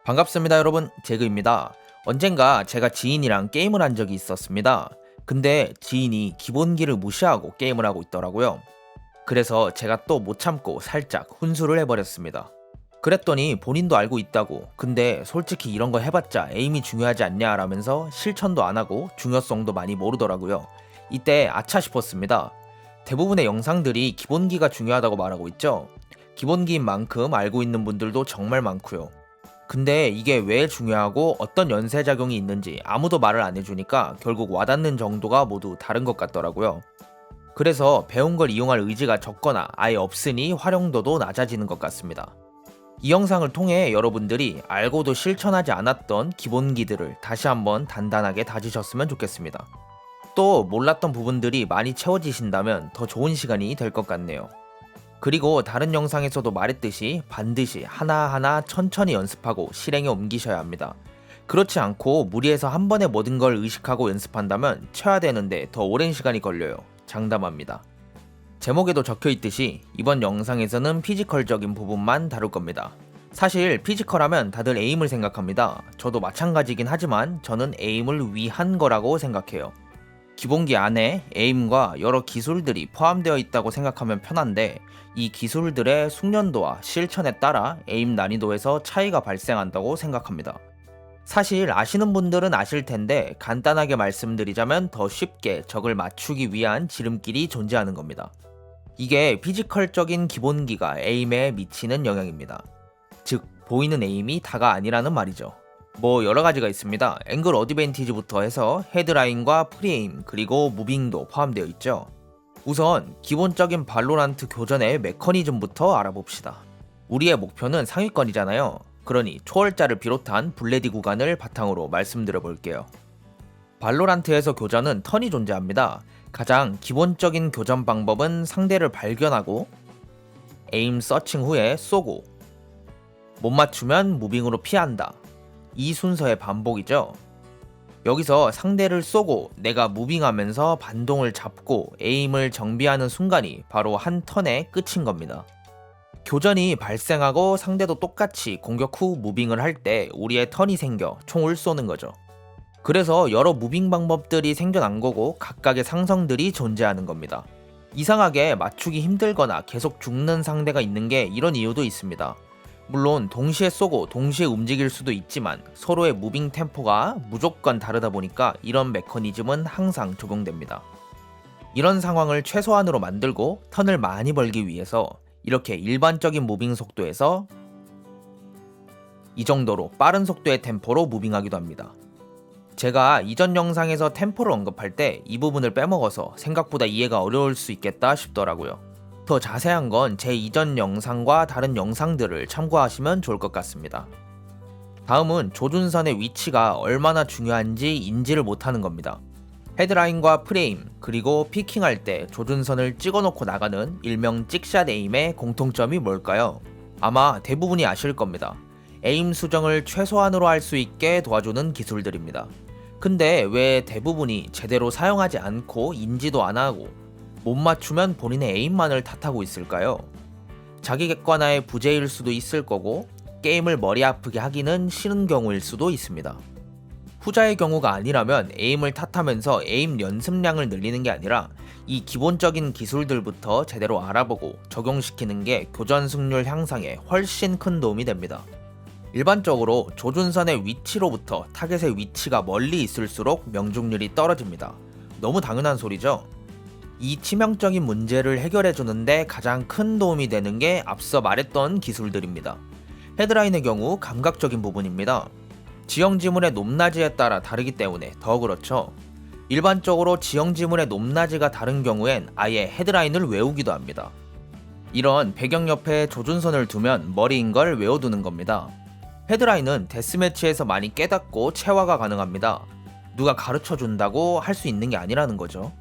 반갑습니다, 여러분. 제그입니다. 언젠가 제가 지인이랑 게임을 한 적이 있었습니다. 근데 지인이 기본기를 무시하고 게임을 하고 있더라고요. 그래서 제가 또 못 참고 살짝 훈수를 해버렸습니다. 그랬더니 본인도 알고 있다고, 근데 솔직히 이런 거 해봤자 에임이 중요하지 않냐 라면서 실천도 안 하고 중요성도 많이 모르더라고요. 이때 아차 싶었습니다. 대부분의 영상들이 기본기가 중요하다고 말하고 있죠. 기본기인 만큼 알고 있는 분들도 정말 많고요. 근데 이게 왜 중요하고 어떤 연쇄작용이 있는지 아무도 말을 안 해주니까 결국 와닿는 정도가 모두 다른 것 같더라고요. 그래서 배운 걸 이용할 의지가 적거나 아예 없으니 활용도도 낮아지는 것 같습니다. 이 영상을 통해 여러분들이 알고도 실천하지 않았던 기본기들을 다시 한번 단단하게 다지셨으면 좋겠습니다. 또 몰랐던 부분들이 많이 채워지신다면 더 좋은 시간이 될 것 같네요. 그리고 다른 영상에서도 말했듯이 반드시 하나하나 천천히 연습하고 실행에 옮기셔야 합니다. 그렇지 않고 무리해서 한 번에 모든 걸 의식하고 연습한다면 쳐야 되는데 더 오랜 시간이 걸려요. 장담합니다. 제목에도 적혀 있듯이 이번 영상에서는 피지컬적인 부분만 다룰 겁니다. 사실 피지컬하면 다들 에임을 생각합니다. 저도 마찬가지긴 하지만 저는 에임을 위한 거라고 생각해요. 기본기 안에 에임과 여러 기술들이 포함되어 있다고 생각하면 편한데 이 기술들의 숙련도와 실천에 따라 에임 난이도에서 차이가 발생한다고 생각합니다. 사실 아시는 분들은 아실 텐데 간단하게 말씀드리자면 더 쉽게 적을 맞추기 위한 지름길이 존재하는 겁니다. 이게 피지컬적인 기본기가 에임에 미치는 영향입니다. 즉, 보이는 에임이 다가 아니라는 말이죠. 뭐 여러 가지가 있습니다. 앵글 어드밴티지부터 해서 헤드라인과 프리에임 그리고 무빙도 포함되어 있죠. 우선 기본적인 발로란트 교전의 메커니즘부터 알아봅시다. 우리의 목표는 상위권이잖아요. 그러니 초월자를 비롯한 블레디 구간을 바탕으로 말씀드려 볼게요. 발로란트에서 교전은 턴이 존재합니다. 가장 기본적인 교전 방법은 상대를 발견하고 에임 서칭 후에 쏘고 못 맞추면 무빙으로 피한다. 이 순서의 반복이죠. 여기서 상대를 쏘고 내가 무빙하면서 반동을 잡고 에임을 정비하는 순간이 바로 한 턴의 끝인 겁니다. 교전이 발생하고 상대도 똑같이 공격 후 무빙을 할 때 우리의 턴이 생겨 총을 쏘는 거죠. 그래서 여러 무빙 방법들이 생겨난 거고 각각의 상성들이 존재하는 겁니다. 이상하게 맞추기 힘들거나 계속 죽는 상대가 있는 게 이런 이유도 있습니다. 물론 동시에 쏘고 동시에 움직일 수도 있지만 서로의 무빙 템포가 무조건 다르다 보니까 이런 메커니즘은 항상 적용됩니다. 이런 상황을 최소한으로 만들고 턴을 많이 벌기 위해서 이렇게 일반적인 무빙 속도에서 이 정도로 빠른 속도의 템포로 무빙하기도 합니다. 제가 이전 영상에서 템포를 언급할 때 이 부분을 빼먹어서 생각보다 이해가 어려울 수 있겠다 싶더라고요. 더 자세한 건 제 이전 영상과 다른 영상들을 참고하시면 좋을 것 같습니다. 다음은 조준선의 위치가 얼마나 중요한지 인지를 못하는 겁니다. 헤드라인과 프레임 그리고 피킹할 때 조준선을 찍어놓고 나가는 일명 찍샷 에임의 공통점이 뭘까요? 아마 대부분이 아실 겁니다. 에임 수정을 최소한으로 할 수 있게 도와주는 기술들입니다. 근데 왜 대부분이 제대로 사용하지 않고 인지도 안 하고 못 맞추면 본인의 에임만을 탓하고 있을까요? 자기 객관화의 부재일 수도 있을 거고 게임을 머리 아프게 하기는 싫은 경우일 수도 있습니다. 후자의 경우가 아니라면 에임을 탓하면서 에임 연습량을 늘리는 게 아니라 이 기본적인 기술들부터 제대로 알아보고 적용시키는 게 교전 승률 향상에 훨씬 큰 도움이 됩니다. 일반적으로 조준선의 위치로부터 타겟의 위치가 멀리 있을수록 명중률이 떨어집니다. 너무 당연한 소리죠? 이 치명적인 문제를 해결해주는데 가장 큰 도움이 되는 게 앞서 말했던 기술들입니다. 헤드라인의 경우 감각적인 부분입니다. 지형 지문의 높낮이에 따라 다르기 때문에 더 그렇죠. 일반적으로 지형 지문의 높낮이가 다른 경우엔 아예 헤드라인을 외우기도 합니다. 이런 배경 옆에 조준선을 두면 머리인 걸 외워두는 겁니다. 헤드라인은 데스매치에서 많이 깨닫고 체화가 가능합니다. 누가 가르쳐준다고 할 수 있는 게 아니라는 거죠.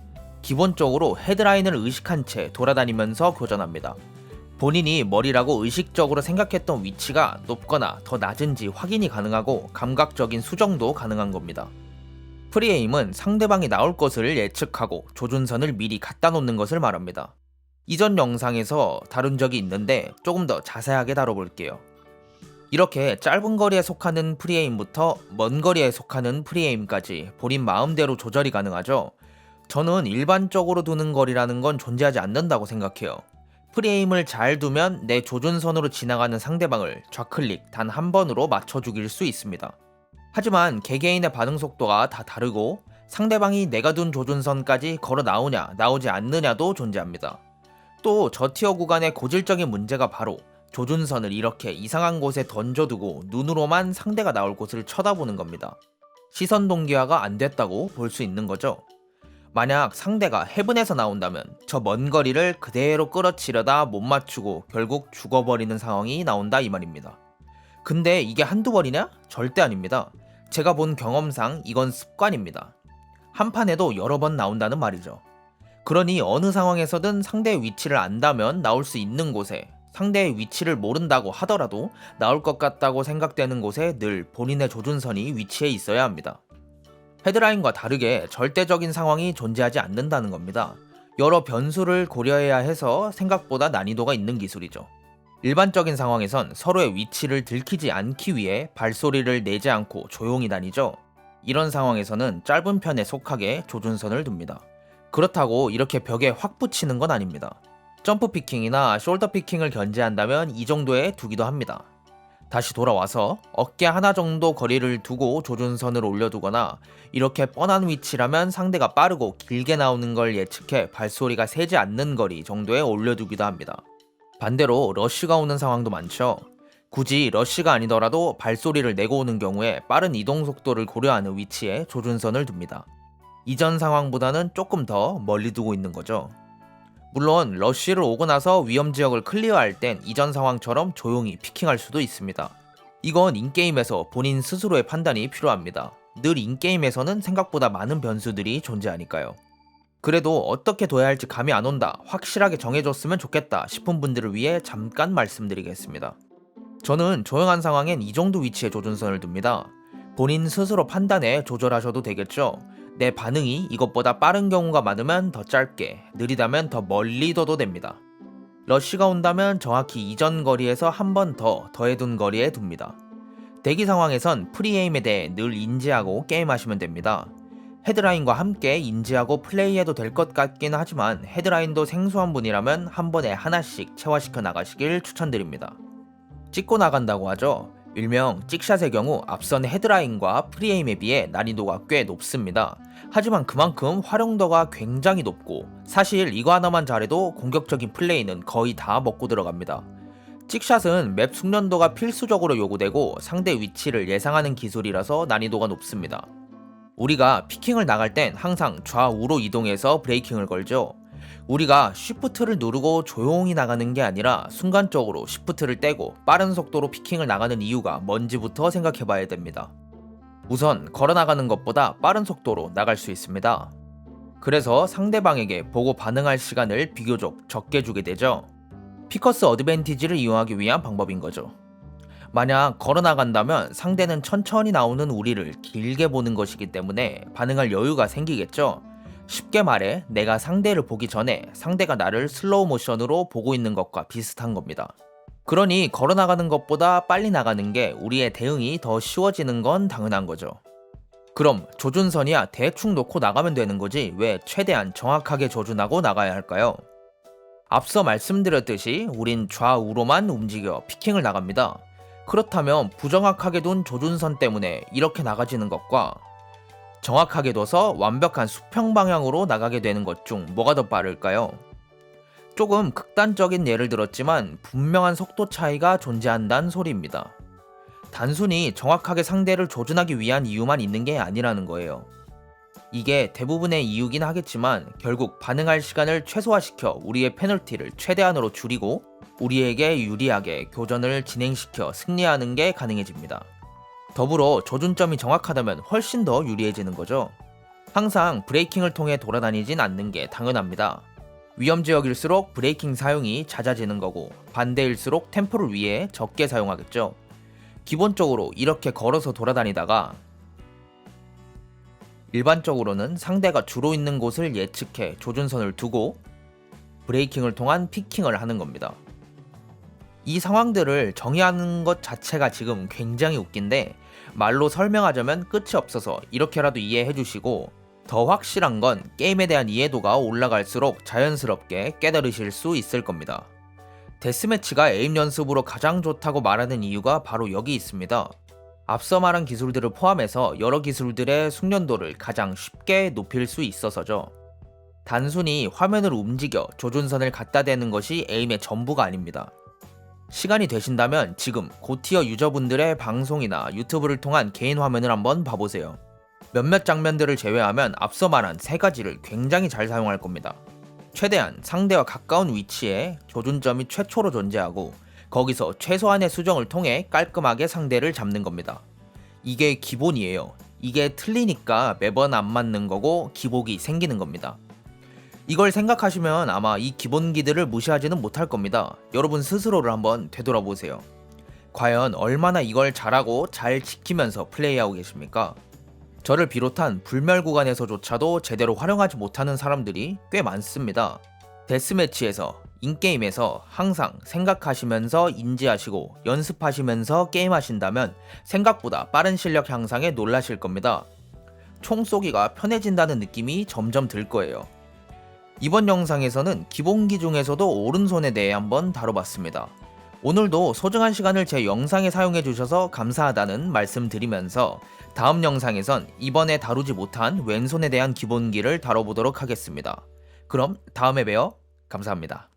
기본적으로 헤드라인을 의식한 채 돌아다니면서 교전합니다. 본인이 머리라고 의식적으로 생각했던 위치가 높거나 더 낮은지 확인이 가능하고 감각적인 수정도 가능한 겁니다. 프리에임은 상대방이 나올 것을 예측하고 조준선을 미리 갖다 놓는 것을 말합니다. 이전 영상에서 다룬 적이 있는데 조금 더 자세하게 다뤄볼게요. 이렇게 짧은 거리에 속하는 프리에임부터 먼 거리에 속하는 프리에임까지 본인 마음대로 조절이 가능하죠. 저는 일반적으로 두는 거리라는 건 존재하지 않는다고 생각해요. 프리에임을 잘 두면 내 조준선으로 지나가는 상대방을 좌클릭 단 한 번으로 맞춰 죽일 수 있습니다. 하지만 개개인의 반응 속도가 다 다르고 상대방이 내가 둔 조준선까지 걸어 나오냐 나오지 않느냐도 존재합니다. 또 저티어 구간의 고질적인 문제가 바로 조준선을 이렇게 이상한 곳에 던져두고 눈으로만 상대가 나올 곳을 쳐다보는 겁니다. 시선 동기화가 안 됐다고 볼 수 있는 거죠. 만약 상대가 헤븐에서 나온다면 저 먼 거리를 그대로 끌어치려다 못 맞추고 결국 죽어버리는 상황이 나온다 이 말입니다. 근데 이게 한두 번이냐? 절대 아닙니다. 제가 본 경험상 이건 습관입니다. 한 판에도 여러 번 나온다는 말이죠. 그러니 어느 상황에서든 상대의 위치를 안다면 나올 수 있는 곳에, 상대의 위치를 모른다고 하더라도 나올 것 같다고 생각되는 곳에 늘 본인의 조준선이 위치해 있어야 합니다. 헤드라인과 다르게 절대적인 상황이 존재하지 않는다는 겁니다. 여러 변수를 고려해야 해서 생각보다 난이도가 있는 기술이죠. 일반적인 상황에선 서로의 위치를 들키지 않기 위해 발소리를 내지 않고 조용히 다니죠. 이런 상황에서는 짧은 편에 속하게 조준선을 둡니다. 그렇다고 이렇게 벽에 확 붙이는 건 아닙니다. 점프 피킹이나 숄더 피킹을 견제한다면 이 정도에 두기도 합니다. 다시 돌아와서 어깨 하나 정도 거리를 두고 조준선을 올려두거나 이렇게 뻔한 위치라면 상대가 빠르고 길게 나오는 걸 예측해 발소리가 새지 않는 거리 정도에 올려두기도 합니다. 반대로 러쉬가 오는 상황도 많죠. 굳이 러쉬가 아니더라도 발소리를 내고 오는 경우에 빠른 이동 속도를 고려하는 위치에 조준선을 둡니다. 이전 상황보다는 조금 더 멀리 두고 있는 거죠. 물론 러쉬를 오고 나서 위험 지역을 클리어할 땐 이전 상황처럼 조용히 피킹할 수도 있습니다. 이건 인게임에서 본인 스스로의 판단이 필요합니다. 늘 인게임에서는 생각보다 많은 변수들이 존재하니까요. 그래도 어떻게 둬야 할지 감이 안 온다, 확실하게 정해줬으면 좋겠다 싶은 분들을 위해 잠깐 말씀드리겠습니다. 저는 조용한 상황엔 이 정도 위치에 조준선을 둡니다. 본인 스스로 판단해 조절하셔도 되겠죠. 내 반응이 이것보다 빠른 경우가 많으면 더 짧게, 느리다면 더 멀리 둬도 됩니다. 러쉬가 온다면 정확히 이전 거리에서 한 번 더 더해둔 거리에 둡니다. 대기 상황에선 프리에임에 대해 늘 인지하고 게임하시면 됩니다. 헤드라인과 함께 인지하고 플레이해도 될 것 같긴 하지만 헤드라인도 생소한 분이라면 한 번에 하나씩 체화시켜 나가시길 추천드립니다. 찍고 나간다고 하죠. 일명 찍샷의 경우 앞선 헤드라인과 프리에임에 비해 난이도가 꽤 높습니다. 하지만 그만큼 활용도가 굉장히 높고 사실 이거 하나만 잘해도 공격적인 플레이는 거의 다 먹고 들어갑니다. 찍샷은 맵 숙련도가 필수적으로 요구되고 상대 위치를 예상하는 기술이라서 난이도가 높습니다. 우리가 피킹을 나갈 땐 항상 좌우로 이동해서 브레이킹을 걸죠. 우리가 쉬프트를 누르고 조용히 나가는 게 아니라 순간적으로 쉬프트를 떼고 빠른 속도로 피킹을 나가는 이유가 뭔지부터 생각해 봐야 됩니다. 우선 걸어 나가는 것보다 빠른 속도로 나갈 수 있습니다. 그래서 상대방에게 보고 반응할 시간을 비교적 적게 주게 되죠. 피커스 어드밴티지를 이용하기 위한 방법인 거죠. 만약 걸어 나간다면 상대는 천천히 나오는 우리를 길게 보는 것이기 때문에 반응할 여유가 생기겠죠. 쉽게 말해 내가 상대를 보기 전에 상대가 나를 슬로우 모션으로 보고 있는 것과 비슷한 겁니다. 그러니 걸어 나가는 것보다 빨리 나가는 게 우리의 대응이 더 쉬워지는 건 당연한 거죠. 그럼 조준선이야 대충 놓고 나가면 되는 거지 왜 최대한 정확하게 조준하고 나가야 할까요? 앞서 말씀드렸듯이 우린 좌우로만 움직여 피킹을 나갑니다. 그렇다면 부정확하게 둔 조준선 때문에 이렇게 나가지는 것과 정확하게 둬서 완벽한 수평 방향으로 나가게 되는 것 중 뭐가 더 빠를까요? 조금 극단적인 예를 들었지만 분명한 속도 차이가 존재한다는 소리입니다. 단순히 정확하게 상대를 조준하기 위한 이유만 있는 게 아니라는 거예요. 이게 대부분의 이유긴 하겠지만 결국 반응할 시간을 최소화시켜 우리의 페널티를 최대한으로 줄이고 우리에게 유리하게 교전을 진행시켜 승리하는 게 가능해집니다. 더불어 조준점이 정확하다면 훨씬 더 유리해지는 거죠. 항상 브레이킹을 통해 돌아다니진 않는 게 당연합니다. 위험 지역일수록 브레이킹 사용이 잦아지는 거고 반대일수록 템포를 위해 적게 사용하겠죠. 기본적으로 이렇게 걸어서 돌아다니다가 일반적으로는 상대가 주로 있는 곳을 예측해 조준선을 두고 브레이킹을 통한 피킹을 하는 겁니다. 이 상황들을 정의하는 것 자체가 지금 굉장히 웃긴데 말로 설명하자면 끝이 없어서 이렇게라도 이해해 주시고, 더 확실한 건 게임에 대한 이해도가 올라갈수록 자연스럽게 깨달으실 수 있을 겁니다. 데스매치가 에임 연습으로 가장 좋다고 말하는 이유가 바로 여기 있습니다. 앞서 말한 기술들을 포함해서 여러 기술들의 숙련도를 가장 쉽게 높일 수 있어서죠. 단순히 화면을 움직여 조준선을 갖다 대는 것이 에임의 전부가 아닙니다. 시간이 되신다면 지금 고티어 유저분들의 방송이나 유튜브를 통한 개인 화면을 한번 봐보세요. 몇몇 장면들을 제외하면 앞서 말한 세 가지를 굉장히 잘 사용할 겁니다. 최대한 상대와 가까운 위치에 조준점이 최초로 존재하고 거기서 최소한의 수정을 통해 깔끔하게 상대를 잡는 겁니다. 이게 기본이에요. 이게 틀리니까 매번 안 맞는 거고 기복이 생기는 겁니다. 이걸 생각하시면 아마 이 기본기들을 무시하지는 못할 겁니다. 여러분 스스로를 한번 되돌아보세요. 과연 얼마나 이걸 잘하고 잘 지키면서 플레이하고 계십니까? 저를 비롯한 불멸 구간에서조차도 제대로 활용하지 못하는 사람들이 꽤 많습니다. 데스매치에서, 인게임에서 항상 생각하시면서 인지하시고 연습하시면서 게임하신다면 생각보다 빠른 실력 향상에 놀라실 겁니다. 총 쏘기가 편해진다는 느낌이 점점 들 거예요. 이번 영상에서는 기본기 중에서도 오른손에 대해 한번 다뤄봤습니다. 오늘도 소중한 시간을 제 영상에 사용해 주셔서 감사하다는 말씀 드리면서 다음 영상에선 이번에 다루지 못한 왼손에 대한 기본기를 다뤄보도록 하겠습니다. 그럼 다음에 봬요. 감사합니다.